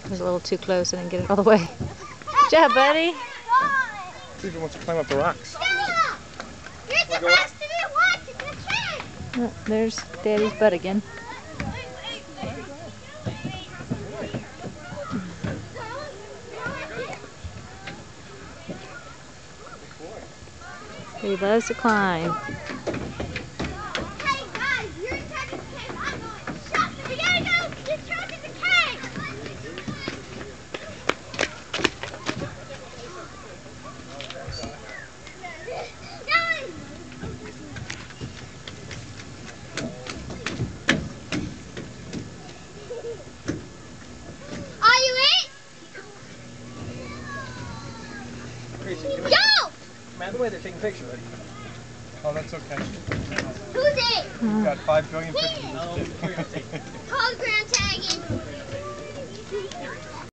I was a little too close. I didn't get it all the way. Good job, buddy. Stephen wants to climb up the rocks. You're supposed to be watching the kid. Oh, there's Daddy's butt again. He loves to climb. Hey guys, you're inside the cave. I'm going. Shut. We gotta go. You're trapped in the cave. Are you in? Yo! Man, the way they're taking pictures. Oh, that's okay. Who's it? We've got 5 billion pictures. Call Grandma.